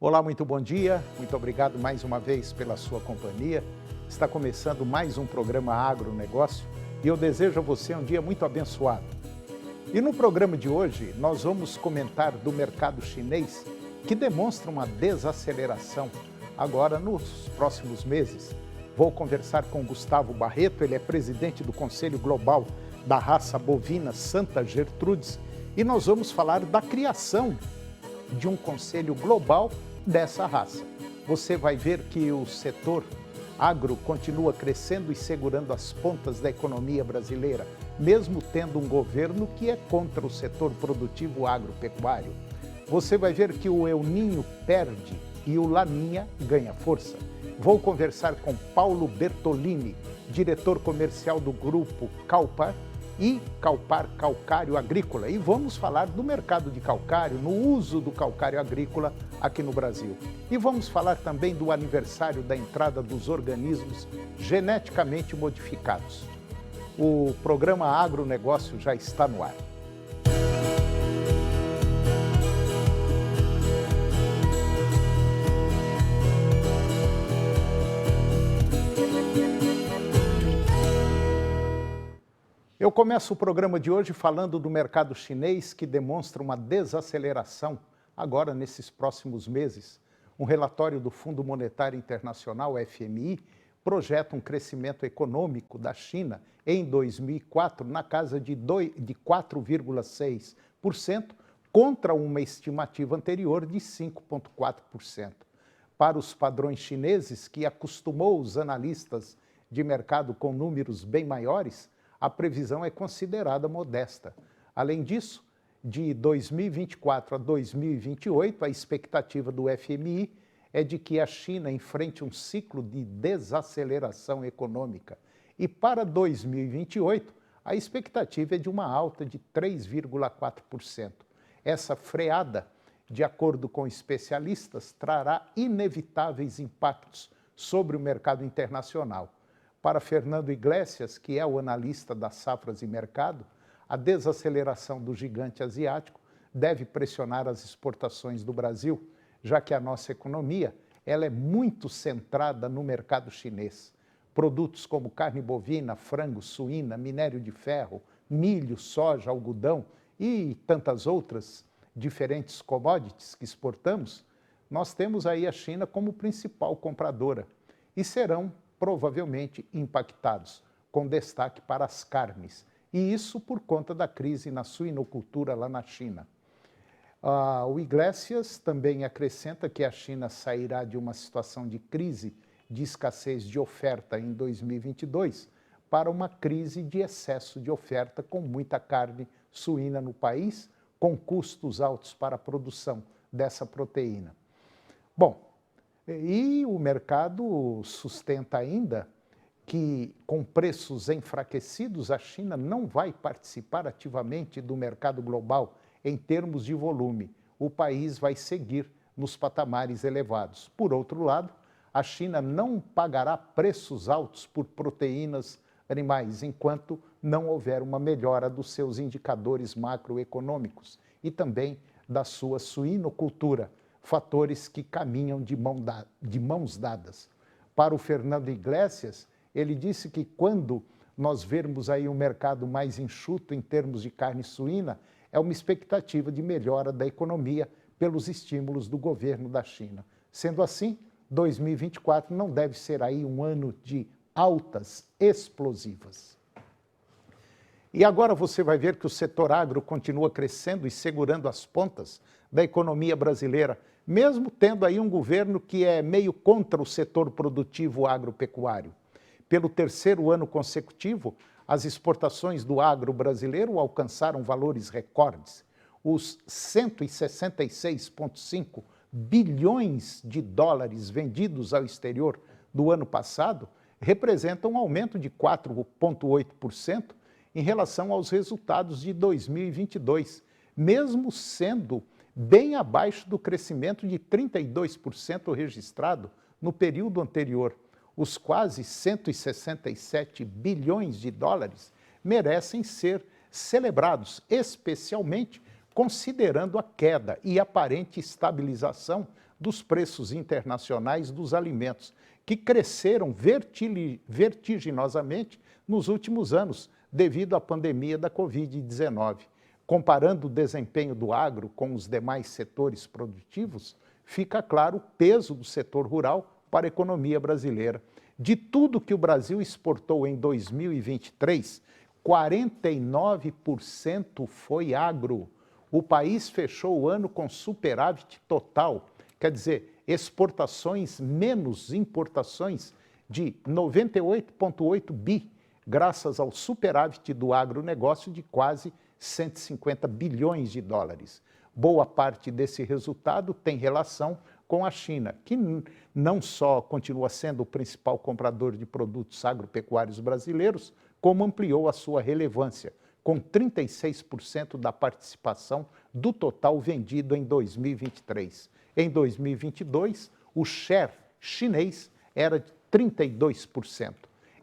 Olá, muito bom dia, muito obrigado mais uma vez pela sua companhia. Está começando mais um programa Agronegócio e eu desejo a você um dia muito abençoado. E no programa de hoje nós vamos comentar do mercado chinês que demonstra uma desaceleração agora nos próximos meses. Vou conversar com Gustavo Barreto, ele é presidente do Conselho Global da raça bovina Santa Gertrudes e nós vamos falar da criação de um conselho global dessa raça. Você vai ver que o setor agro continua crescendo e segurando as pontas da economia brasileira, mesmo tendo um governo que é contra o setor produtivo agropecuário. Você vai ver que o El Niño perde e o Laninha ganha força. Vou conversar com Paulo Bertolini, diretor comercial do grupo Calpar e Calpar Calcário Agrícola. E vamos falar do mercado de calcário, no uso do calcário agrícola aqui no Brasil. E vamos falar também do aniversário da entrada dos organismos geneticamente modificados. O programa Agronegócio já está no ar. Eu começo o programa de hoje falando do mercado chinês que demonstra uma desaceleração agora nesses próximos meses. Um relatório do Fundo Monetário Internacional, FMI, projeta um crescimento econômico da China em 2004 na casa de 4,6%, contra uma estimativa anterior de 5,4%. Para os padrões chineses, que acostumou os analistas de mercado com números bem maiores, a previsão é considerada modesta. Além disso, de 2024 a 2028, a expectativa do FMI é de que a China enfrente um ciclo de desaceleração econômica. E para 2028, a expectativa é de uma alta de 3,4%. Essa freada, de acordo com especialistas, trará inevitáveis impactos sobre o mercado internacional. Para Fernando Iglesias, que é o analista das safras e mercado, a desaceleração do gigante asiático deve pressionar as exportações do Brasil, já que a nossa economia ela é muito centrada no mercado chinês. Produtos como carne bovina, frango, suína, minério de ferro, milho, soja, algodão e tantas outras diferentes commodities que exportamos, nós temos aí a China como principal compradora e serão provavelmente impactados, com destaque para as carnes, e isso por conta da crise na suinocultura lá na China. O Iglesias também acrescenta que a China sairá de uma situação de crise de escassez de oferta em 2022 para uma crise de excesso de oferta com muita carne suína no país, com custos altos para a produção dessa proteína. Bom, e o mercado sustenta ainda que, com preços enfraquecidos, a China não vai participar ativamente do mercado global em termos de volume. O país vai seguir nos patamares elevados. Por outro lado, a China não pagará preços altos por proteínas animais, enquanto não houver uma melhora dos seus indicadores macroeconômicos e também da sua suinocultura, fatores que caminham de mãos dadas. Para o Fernando Iglesias, ele disse que quando nós vermos aí um mercado mais enxuto em termos de carne suína, é uma expectativa de melhora da economia pelos estímulos do governo da China. Sendo assim, 2024 não deve ser aí um ano de altas explosivas. E agora você vai ver que o setor agro continua crescendo e segurando as pontas da economia brasileira, mesmo tendo aí um governo que é meio contra o setor produtivo agropecuário. Pelo terceiro ano consecutivo, as exportações do agro brasileiro alcançaram valores recordes. Os 166,5 bilhões de dólares vendidos ao exterior do ano passado representam um aumento de 4,8% em relação aos resultados de 2022, mesmo sendo bem abaixo do crescimento de 32% registrado no período anterior. Os quase 167 bilhões de dólares merecem ser celebrados, especialmente considerando a queda e aparente estabilização dos preços internacionais dos alimentos, que cresceram vertiginosamente nos últimos anos, devido à pandemia da Covid-19. Comparando o desempenho do agro com os demais setores produtivos, fica claro o peso do setor rural para a economia brasileira. De tudo que o Brasil exportou em 2023, 49% foi agro. O país fechou o ano com superávit total, quer dizer, exportações menos importações de 98,8 bi, graças ao superávit do agronegócio de quase 150 bilhões de dólares. Boa parte desse resultado tem relação com a China, que não só continua sendo o principal comprador de produtos agropecuários brasileiros, como ampliou a sua relevância, com 36% da participação do total vendido em 2023. Em 2022, o share chinês era de 32%.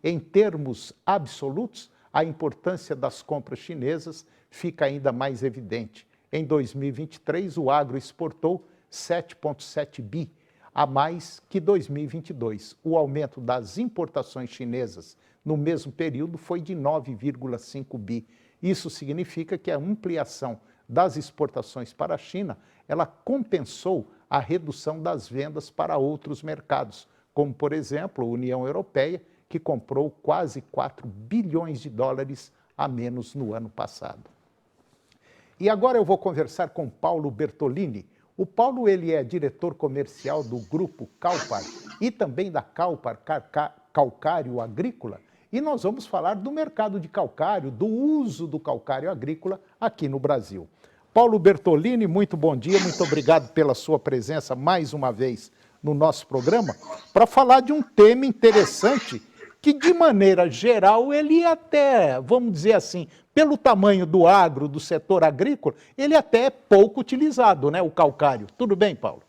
Em termos absolutos, a importância das compras chinesas fica ainda mais evidente. Em 2023, o agro exportou 7,7 bi, a mais que 2022. O aumento das importações chinesas no mesmo período foi de 9,5 bi. Isso significa que a ampliação das exportações para a China, ela compensou a redução das vendas para outros mercados, como, por exemplo, a União Europeia, que comprou quase 4 bilhões de dólares a menos no ano passado. E agora eu vou conversar com Paulo Bertolini. O Paulo, ele é diretor comercial do Grupo Calpar e também da Calpar Calcário Agrícola, e nós vamos falar do mercado de calcário, do uso do calcário agrícola aqui no Brasil. Paulo Bertolini, muito bom dia, muito obrigado pela sua presença mais uma vez no nosso programa, para falar de um tema interessante que, de maneira geral, ele até, vamos dizer assim, pelo tamanho do agro, do setor agrícola, ele até é pouco utilizado, né, o calcário. Tudo bem, Paulo?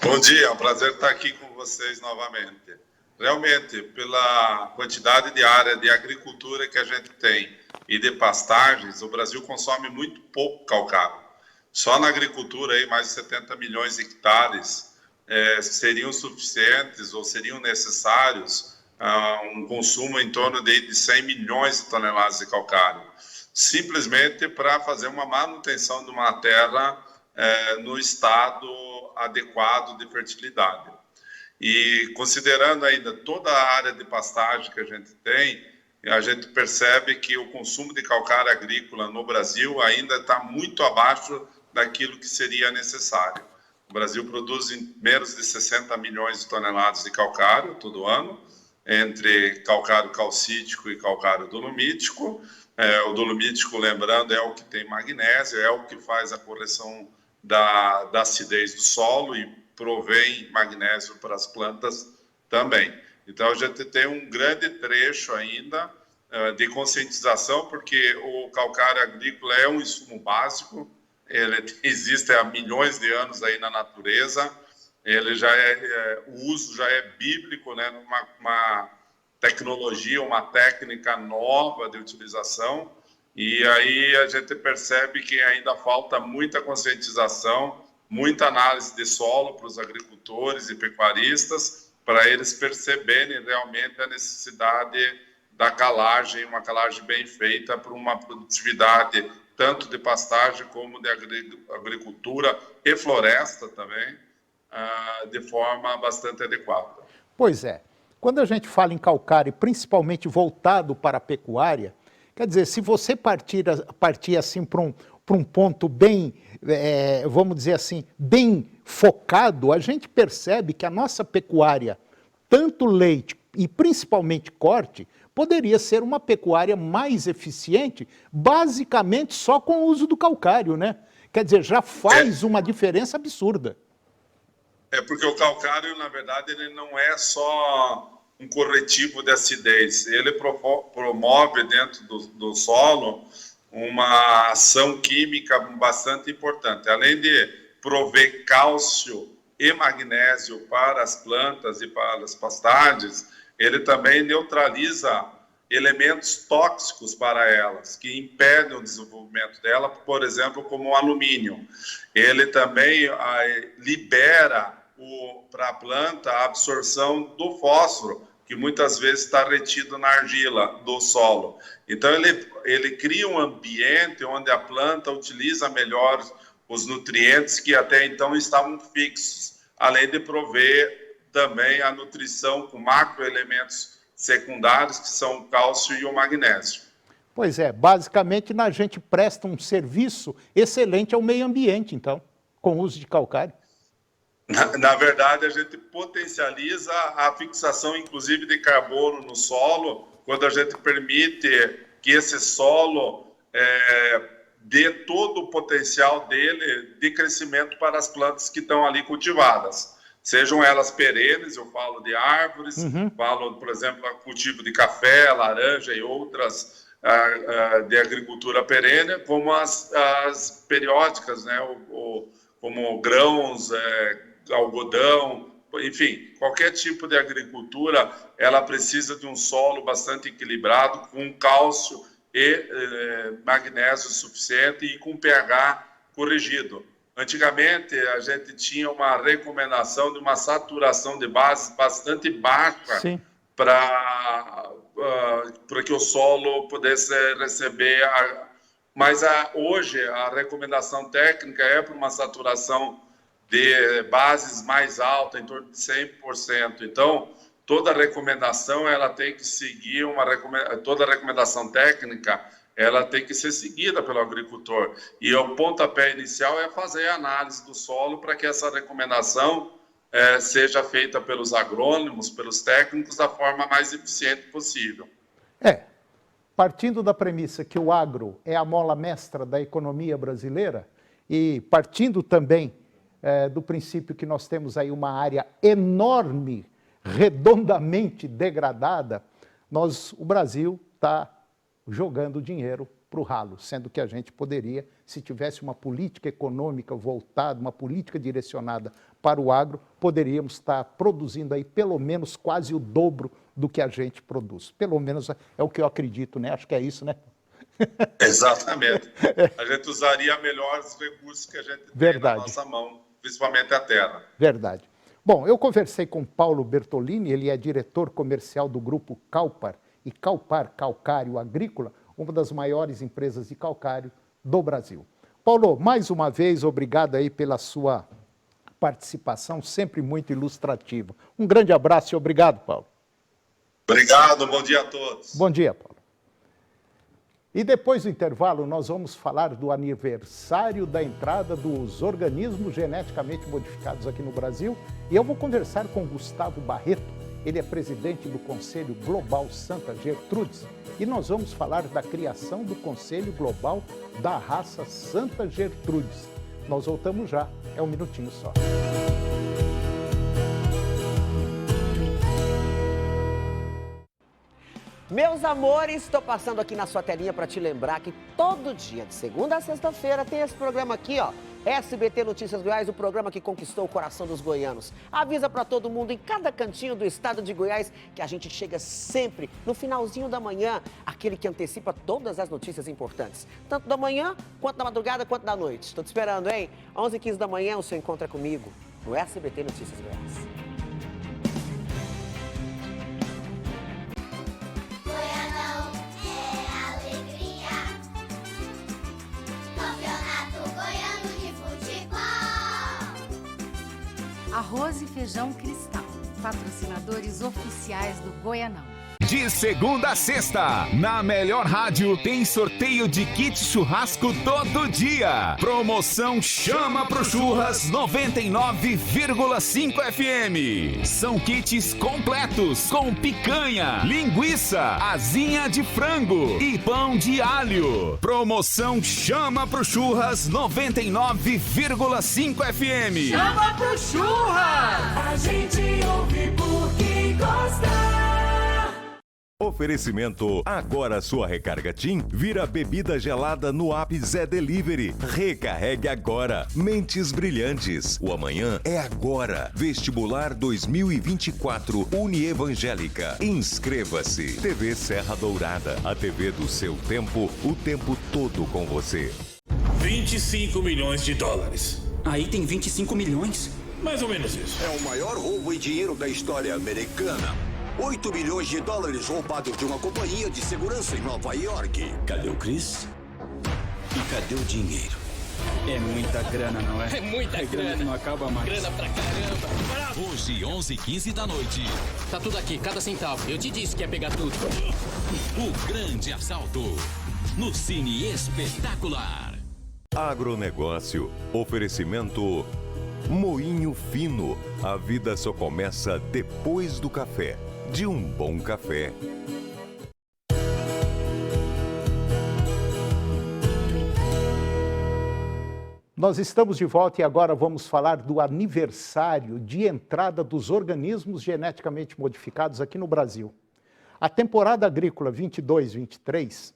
Bom dia, é um prazer estar aqui com vocês novamente. Realmente, pela quantidade de área de agricultura que a gente tem e de pastagens, o Brasil consome muito pouco calcário. Só na agricultura, aí, mais de 70 milhões de hectares seriam suficientes ou seriam necessários um consumo em torno de 100 milhões de toneladas de calcário, simplesmente para fazer uma manutenção de uma terra no estado adequado de fertilidade. E considerando ainda toda a área de pastagem que a gente percebe que o consumo de calcário agrícola no Brasil ainda está muito abaixo daquilo que seria necessário. O Brasil produz menos de 60 milhões de toneladas de calcário todo ano, entre calcário calcítico e calcário dolomítico. O dolomítico, lembrando, é o que tem magnésio, é o que faz a correção da acidez do solo e provém magnésio para as plantas também. Então, a gente tem um grande trecho ainda de conscientização, porque o calcário agrícola é um insumo básico, ele existe há milhões de anos aí na natureza, ele já o uso já é bíblico, né, uma tecnologia, uma técnica nova de utilização, e aí a gente percebe que ainda falta muita conscientização, muita análise de solo para os agricultores e pecuaristas, para eles perceberem realmente a necessidade da calagem, uma calagem bem feita para uma produtividade tanto de pastagem como de agricultura e floresta também, de forma bastante adequada. Pois é. Quando a gente fala em calcário, principalmente voltado para a pecuária, quer dizer, se você partir assim para um ponto bem, vamos dizer assim, bem focado, a gente percebe que a nossa pecuária, tanto leite e principalmente corte, poderia ser uma pecuária mais eficiente, basicamente só com o uso do calcário, né? Quer dizer, já faz uma diferença absurda. Porque o calcário, na verdade, ele não é só um corretivo de acidez, ele promove dentro do solo uma ação química bastante importante. Além de prover cálcio e magnésio para as plantas e para as pastagens, ele também neutraliza elementos tóxicos para elas, que impedem o desenvolvimento dela, por exemplo, como o alumínio. Ele também libera para a planta a absorção do fósforo, que muitas vezes está retido na argila do solo. Então, ele cria um ambiente onde a planta utiliza melhor os nutrientes que até então estavam fixos, além de prover também a nutrição com macroelementos secundários, que são o cálcio e o magnésio. Pois é, basicamente a gente presta um serviço excelente ao meio ambiente, então, com o uso de calcário. Na verdade, a gente potencializa a fixação, inclusive, de carbono no solo, quando a gente permite que esse solo dê todo o potencial dele de crescimento para as plantas que estão ali cultivadas. Sejam elas perenes, eu falo de árvores, falo, por exemplo, cultivo de café, laranja e outras de agricultura perene, como as periódicas, né? Como grãos, algodão, enfim, qualquer tipo de agricultura, ela precisa de um solo bastante equilibrado, com cálcio e magnésio suficiente e com pH corrigido. Antigamente, a gente tinha uma recomendação de uma saturação de base bastante baixa para que o solo pudesse receber. Mas hoje, a recomendação técnica é para uma saturação de bases mais alta, em torno de 100%. Então, toda recomendação ela tem que seguir toda recomendação técnica ela tem que ser seguida pelo agricultor. E o pontapé inicial é fazer a análise do solo para que essa recomendação seja feita pelos agrônomos, pelos técnicos, da forma mais eficiente possível. Partindo da premissa que o agro é a mola mestra da economia brasileira e partindo também do princípio que nós temos aí uma área enorme, redondamente degradada, o Brasil está jogando dinheiro para o ralo, sendo que a gente poderia, se tivesse uma política econômica voltada, uma política direcionada para o agro, poderíamos estar produzindo aí pelo menos quase o dobro do que a gente produz. Pelo menos é o que eu acredito, né? Acho que é isso, né? Exatamente. A gente usaria melhor os recursos que a gente tem na nossa mão, principalmente a terra. Verdade. Bom, eu conversei com Paulo Bertolini, ele é diretor comercial do grupo Calpar, e Calpar Calcário Agrícola, uma das maiores empresas de calcário do Brasil. Paulo, mais uma vez, obrigado aí pela sua participação, sempre muito ilustrativa. Um grande abraço e obrigado, Paulo. Obrigado, bom dia a todos. Bom dia, Paulo. E depois do intervalo, nós vamos falar do aniversário da entrada dos organismos geneticamente modificados aqui no Brasil. E eu vou conversar com Gustavo Barreto, ele é presidente do Conselho Global Santa Gertrudes. E nós vamos falar da criação do Conselho Global da raça Santa Gertrudes. Nós voltamos já, é um minutinho só. Meus amores, estou passando aqui na sua telinha para te lembrar que todo dia, de segunda a sexta-feira, tem esse programa aqui, ó. SBT Notícias Goiás, o programa que conquistou o coração dos goianos. Avisa para todo mundo em cada cantinho do estado de Goiás que a gente chega sempre no finalzinho da manhã, aquele que antecipa todas as notícias importantes. Tanto da manhã, quanto da madrugada, quanto da noite. Estou te esperando, hein? 11h15 da manhã, o seu encontro é comigo no SBT Notícias Goiás. Arroz e Feijão Cristal, patrocinadores oficiais do Goianão. De segunda a sexta, na melhor rádio, tem sorteio de kit churrasco todo dia. Promoção Chama pro Churras 99,5 FM. São kits completos com picanha, linguiça, asinha de frango e pão de alho. Promoção Chama pro Churras 99,5 FM. Chama pro Churras! A gente ouve porque gosta. Oferecimento, agora sua recarga TIM vira bebida gelada no app Zé Delivery. Recarregue agora. Mentes brilhantes. O amanhã é agora. Vestibular 2024 Unievangélica. Inscreva-se. TV Serra Dourada. A TV do seu tempo, o tempo todo com você. 25 milhões de dólares. Aí tem 25 milhões? Mais ou menos isso. É o maior roubo em dinheiro da história americana. 8 bilhões de dólares roubados de uma companhia de segurança em Nova York. Cadê o Chris? E cadê o dinheiro? É muita grana, não é? É muita grana. Não acaba mais. Grana pra caramba. Hoje, 11h15 da noite. Tá tudo aqui, cada centavo. Eu te disse que ia pegar tudo. O grande assalto. No Cine Espetacular. Agronegócio. Oferecimento Moinho Fino. A vida só começa depois do café. De um bom café. Nós estamos de volta e agora vamos falar do aniversário de entrada dos organismos geneticamente modificados aqui no Brasil. A temporada agrícola 22-23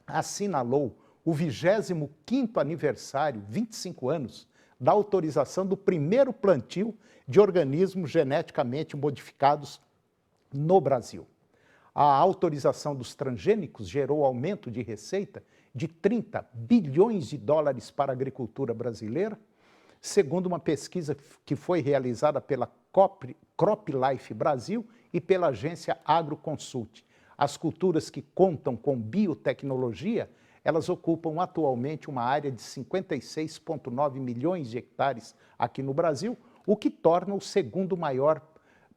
assinalou o 25º aniversário, 25 anos, da autorização do primeiro plantio de organismos geneticamente modificados no Brasil. A autorização dos transgênicos gerou aumento de receita de 30 bilhões de dólares para a agricultura brasileira, segundo uma pesquisa que foi realizada pela CropLife Brasil e pela agência AgroConsult. As culturas que contam com biotecnologia, elas ocupam atualmente uma área de 56,9 milhões de hectares aqui no Brasil, o que torna o segundo maior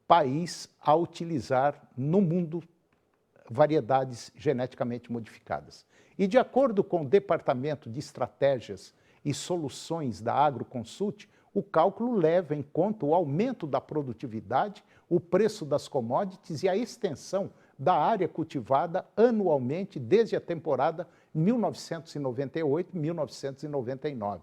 país a utilizar no mundo variedades geneticamente modificadas. E de acordo com o Departamento de Estratégias e Soluções da AgroConsult, o cálculo leva em conta o aumento da produtividade, o preço das commodities e a extensão da área cultivada anualmente desde a temporada 1998-1999.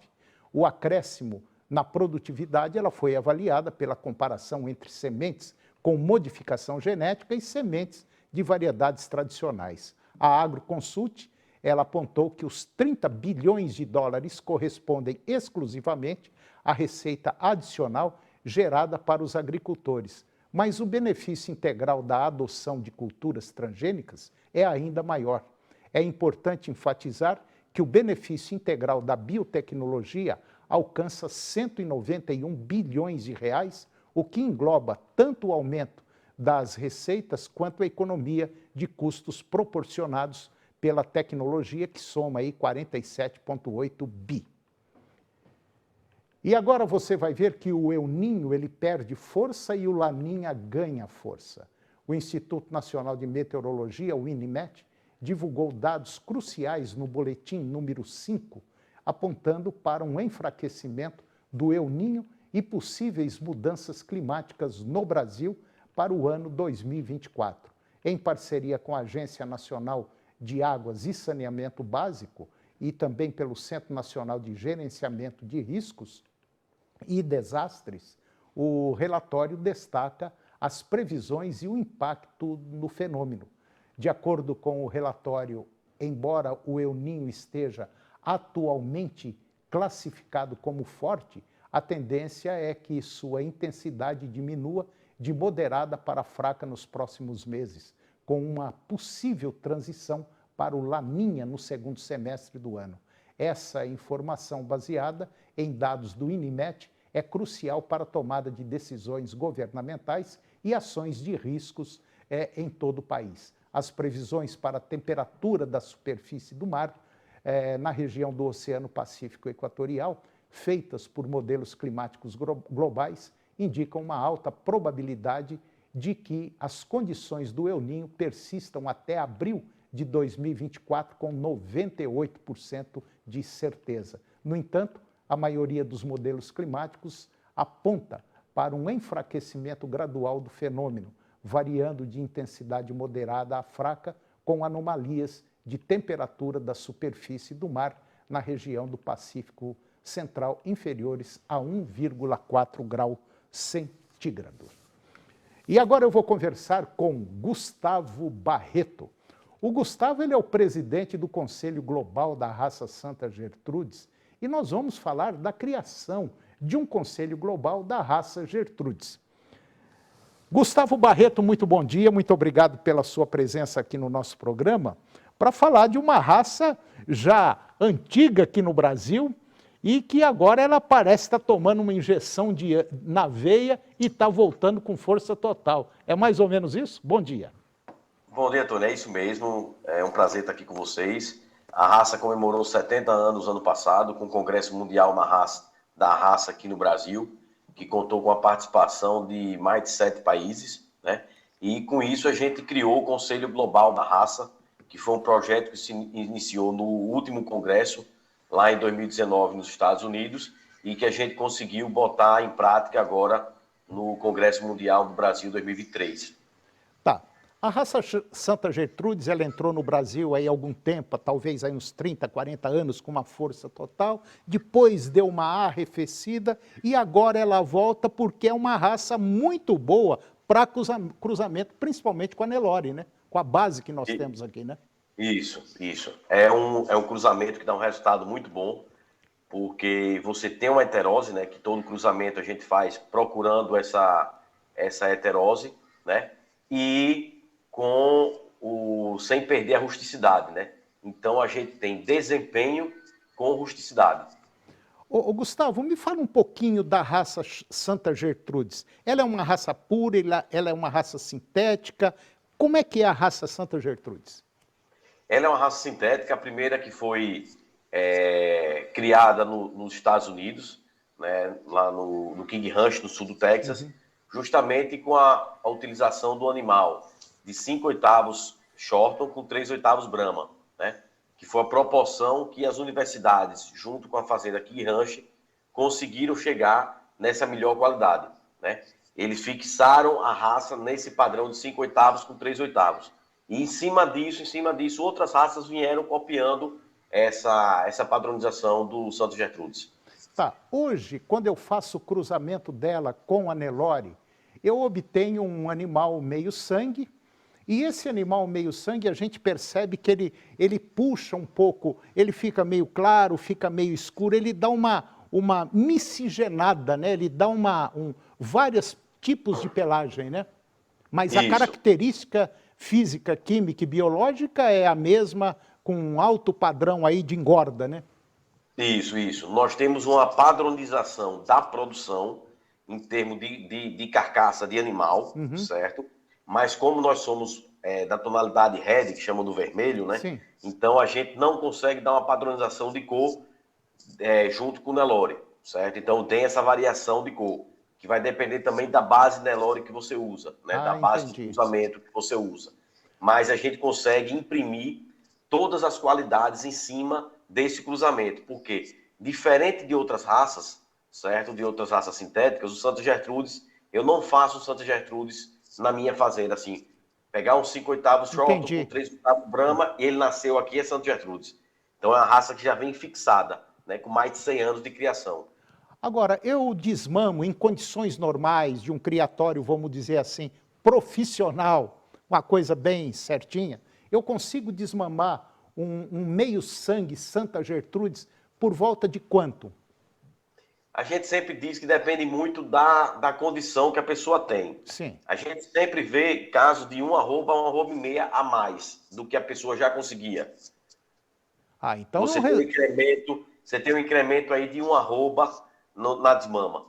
O acréscimo na produtividade ela foi avaliada pela comparação entre sementes com modificação genética e sementes de variedades tradicionais. A AgroConsult ela apontou que os 30 bilhões de dólares correspondem exclusivamente à receita adicional gerada para os agricultores, mas o benefício integral da adoção de culturas transgênicas é ainda maior. É importante enfatizar que o benefício integral da biotecnologia alcança 191 bilhões de reais, o que engloba tanto o aumento das receitas quanto a economia de custos proporcionados pela tecnologia, que soma aí 47,8 bi. E agora você vai ver que o El Niño ele perde força e o Laninha ganha força. O Instituto Nacional de Meteorologia, o INMET, divulgou dados cruciais no boletim número 5, apontando para um enfraquecimento do El Niño e possíveis mudanças climáticas no Brasil para o ano 2024. Em parceria com a Agência Nacional de Águas e Saneamento Básico e também pelo Centro Nacional de Gerenciamento de Riscos e Desastres, o relatório destaca as previsões e o impacto no fenômeno. De acordo com o relatório, embora o El Niño esteja atualmente classificado como forte, a tendência é que sua intensidade diminua de moderada para fraca nos próximos meses, com uma possível transição para o Laninha no segundo semestre do ano. Essa informação baseada em dados do INMET é crucial para a tomada de decisões governamentais e ações de riscos em todo o país. As previsões para a temperatura da superfície do mar na região do Oceano Pacífico Equatorial, feitas por modelos climáticos globais, indicam uma alta probabilidade de que as condições do El Niño persistam até abril de 2024 com 98% de certeza. No entanto, a maioria dos modelos climáticos aponta para um enfraquecimento gradual do fenômeno, variando de intensidade moderada a fraca, com anomalias de temperatura da superfície do mar na região do Pacífico Central inferiores a 1,4 grau centígrado. E agora eu vou conversar com Gustavo Barreto. O Gustavo ele é o presidente do Conselho Global da Raça Santa Gertrudes e nós vamos falar da criação de um Conselho Global da Raça Gertrudes. Gustavo Barreto, muito bom dia, muito obrigado pela sua presença aqui no nosso programa para falar de uma raça já antiga aqui no Brasil e que agora ela parece estar tomando uma injeção na veia e está voltando com força total. É mais ou menos isso? Bom dia. Bom dia, Tony. É isso mesmo. É um prazer estar aqui com vocês. A raça comemorou 70 anos ano passado com o Congresso Mundial da Raça aqui no Brasil, que contou com a participação de mais de 7 países, né? E com isso a gente criou o Conselho Global da Raça, que foi um projeto que se iniciou no último congresso, lá em 2019, nos Estados Unidos, e que a gente conseguiu botar em prática agora no Congresso Mundial do Brasil 2023. Tá. A raça Santa Gertrudes, ela entrou no Brasil aí há algum tempo, talvez aí uns 30, 40 anos, com uma força total, depois deu uma arrefecida e agora ela volta porque é uma raça muito boa para cruzamento, principalmente com a Nelore, né? Com a base que nós temos aqui, né? Isso. É um cruzamento que dá um resultado muito bom, porque você tem uma heterose, né? Que todo cruzamento a gente faz procurando essa heterose, né? E sem perder a rusticidade, né? Então a gente tem desempenho com rusticidade. Ô, Gustavo, me fala um pouquinho da raça Santa Gertrudes. Ela é uma raça pura, ela é uma raça sintética. Como é que é a raça Santa Gertrudes? Ela é uma raça sintética, a primeira que foi criada nos Estados Unidos, né? Lá no King Ranch, no sul do Texas, justamente com a utilização do animal de 5/8 Shorton com 3/8 Brahma, né? Que foi a proporção que as universidades, junto com a fazenda King Ranch, conseguiram chegar nessa melhor qualidade, né? Eles fixaram a raça nesse padrão de 5/8 com 3/8. E em cima disso, outras raças vieram copiando essa padronização do Santa Gertrudes. Tá. Hoje, quando eu faço o cruzamento dela com a Nelore, eu obtenho um animal meio sangue, e esse animal meio sangue a gente percebe que ele puxa um pouco, ele fica meio claro, fica meio escuro, ele dá uma miscigenada, né? Ele dá vários tipos de pelagem, né? Mas a característica física, química e biológica é a mesma, com um alto padrão aí de engorda, né? Isso. Nós temos uma padronização da produção em termos de carcaça de animal, certo? Mas como nós somos da tonalidade red, que chamam do vermelho, né? Sim. Então a gente não consegue dar uma padronização de cor junto com o Nelore, certo? Então tem essa variação de cor, que vai depender também da base Nelore que você usa, né? Da base de cruzamento que você usa. Mas a gente consegue imprimir todas as qualidades em cima desse cruzamento, porque diferente de outras raças, certo? De outras raças sintéticas, o Santa Gertrudes, eu não faço o Santa Gertrudes na minha fazenda, assim, pegar um 5/8 Shorton com 3/8 Brahma, ele nasceu aqui, é Santa Gertrudes. Então é uma raça que já vem fixada, né? Com mais de 100 anos de criação. Agora, eu desmamo em condições normais de um criatório, vamos dizer assim, profissional, uma coisa bem certinha, eu consigo desmamar um meio sangue Santa Gertrudes por volta de quanto? A gente sempre diz que depende muito da condição que a pessoa tem. Sim. A gente sempre vê casos de 1 arroba a 1,5 arroba a mais do que a pessoa já conseguia. Então você tem um incremento aí de 1 arroba na desmama.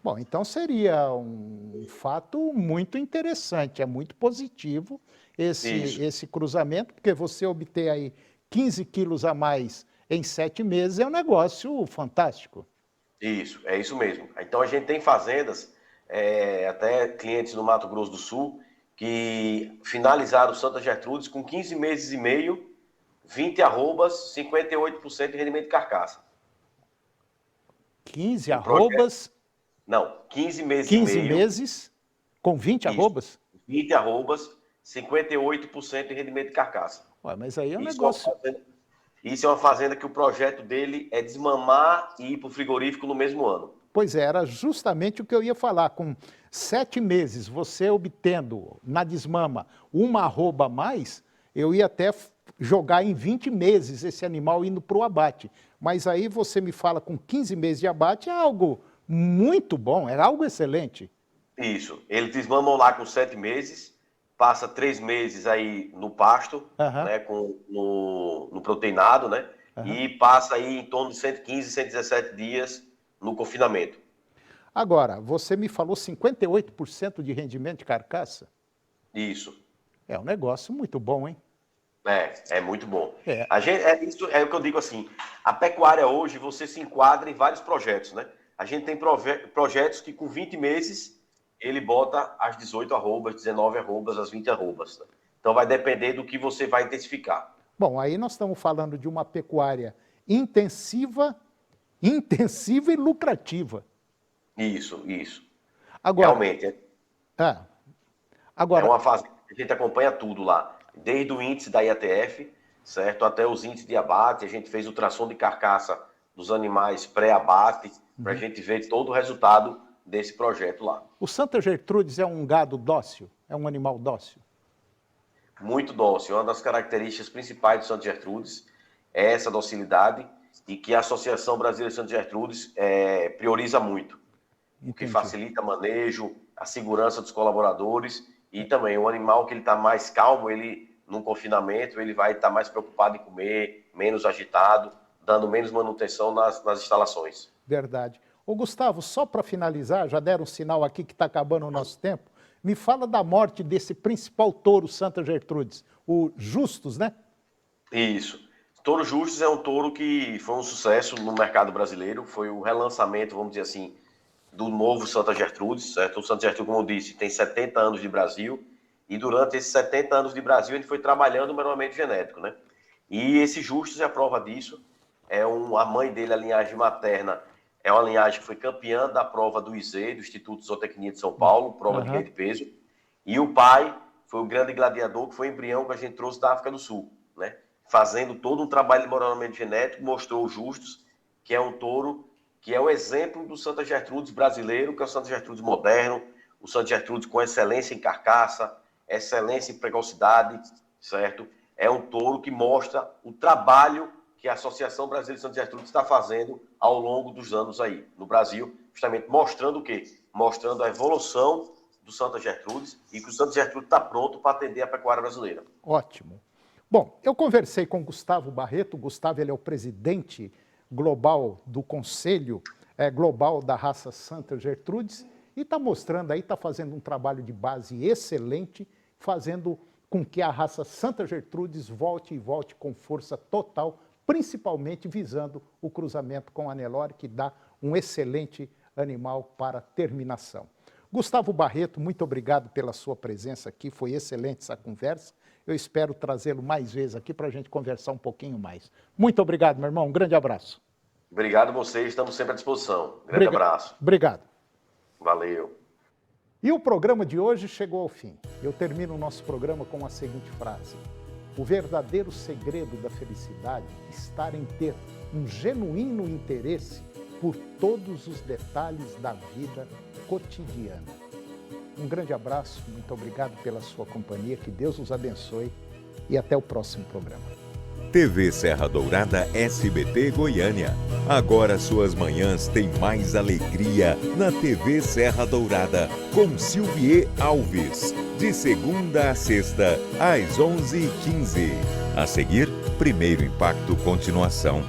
Bom, então seria um fato muito interessante, é muito positivo esse cruzamento, porque você obter aí 15 quilos a mais em 7 meses é um negócio fantástico. Isso, é isso mesmo. Então a gente tem fazendas, até clientes no Mato Grosso do Sul, que finalizaram o Santa Gertrudes com 15 meses e meio, 20 arrobas, 58% de rendimento de carcaça. 15 arrobas? Não, 15 meses 15 e meio. 15 meses com 20 arrobas? 20 arrobas, 58% de rendimento de carcaça. Ué, mas aí é um negócio... Isso é uma fazenda que o projeto dele é desmamar e ir para o frigorífico no mesmo ano. Pois é, era justamente o que eu ia falar. Com 7 meses, você obtendo na desmama uma arroba a mais, eu ia até jogar em 20 meses esse animal indo para o abate. Mas aí você me fala com 15 meses de abate, é algo muito bom, é algo excelente. Isso. Eles desmamam lá com 7 meses, passa 3 meses aí no pasto, né, no proteinado, né? E passa aí em torno de 115, 117 dias no confinamento. Agora, você me falou 58% de rendimento de carcaça? Isso. É um negócio muito bom, hein? É muito bom. Isso é o que eu digo assim, a pecuária hoje, você se enquadra em vários projetos, né? A gente tem projetos que com 20 meses, ele bota as 18 arrobas, 19 arrobas, as 20 arrobas. Né? Então vai depender do que você vai intensificar. Bom, aí nós estamos falando de uma pecuária intensiva e lucrativa. Isso. Agora, realmente. Agora, é uma fase que a gente acompanha tudo lá, desde o índice da IATF, certo, até os índices de abate. A gente fez ultrassom de carcaça dos animais pré-abate, para a gente ver todo o resultado desse projeto lá. O Santa Gertrudes é um gado dócil? É um animal dócil? Muito dócil. Uma das características principais do Santa Gertrudes é essa docilidade e que a Associação Brasileira de Santa Gertrudes prioriza muito. O que facilita o manejo, a segurança dos colaboradores e também o animal que ele está mais calmo, ele num confinamento, ele vai estar mais preocupado em comer, menos agitado, dando menos manutenção nas instalações. Verdade. Ô Gustavo, só para finalizar, já deram um sinal aqui que está acabando o nosso tempo, me fala da morte desse principal touro Santa Gertrudes, o Justus, né? Isso. Touro Justus é um touro que foi um sucesso no mercado brasileiro, foi o relançamento, vamos dizer assim, do novo Santa Gertrudes, certo? O Santa Gertrudes, como eu disse, tem 70 anos de Brasil, e durante esses 70 anos de Brasil, ele foi trabalhando o melhoramento genético, né? E esse Justus é a prova disso. A mãe dele, a linhagem materna, é uma linhagem que foi campeã da prova do IZ, do Instituto de Zootecnia de São Paulo, prova de ganho de peso. E o pai foi o grande gladiador, que foi o embrião que a gente trouxe da África do Sul, né? Fazendo todo um trabalho de melhoramento genético, mostrou o Justus, que é um touro que é o exemplo do Santa Gertrudes brasileiro, que é o Santa Gertrudes moderno, o Santa Gertrudes com excelência em carcaça, excelência em precocidade, certo? É um touro que mostra o trabalho que a Associação Brasileira de Santa Gertrudes está fazendo ao longo dos anos aí no Brasil, justamente mostrando o quê? Mostrando a evolução do Santa Gertrudes e que o Santa Gertrudes está pronto para atender a pecuária brasileira. Ótimo. Bom, eu conversei com o Gustavo Barreto. O Gustavo, ele é o presidente global do Conselho Global da Raça Santa Gertrudes e está mostrando aí, está fazendo um trabalho de base excelente, fazendo com que a raça Santa Gertrudes volte com força total, principalmente visando o cruzamento com a Nelore, que dá um excelente animal para terminação. Gustavo Barreto, muito obrigado pela sua presença aqui, foi excelente essa conversa. Eu espero trazê-lo mais vezes aqui para a gente conversar um pouquinho mais. Muito obrigado, meu irmão, um grande abraço. Obrigado a vocês, estamos sempre à disposição. Grande abraço. Obrigado. Valeu. E o programa de hoje chegou ao fim. Eu termino o nosso programa com a seguinte frase: o verdadeiro segredo da felicidade está em ter um genuíno interesse por todos os detalhes da vida cotidiana. Um grande abraço, muito obrigado pela sua companhia, que Deus os abençoe e até o próximo programa. TV Serra Dourada SBT Goiânia. Agora suas manhãs têm mais alegria na TV Serra Dourada, com Silvier Alves, de segunda a sexta, às 11h15. A seguir, Primeiro Impacto Continuação.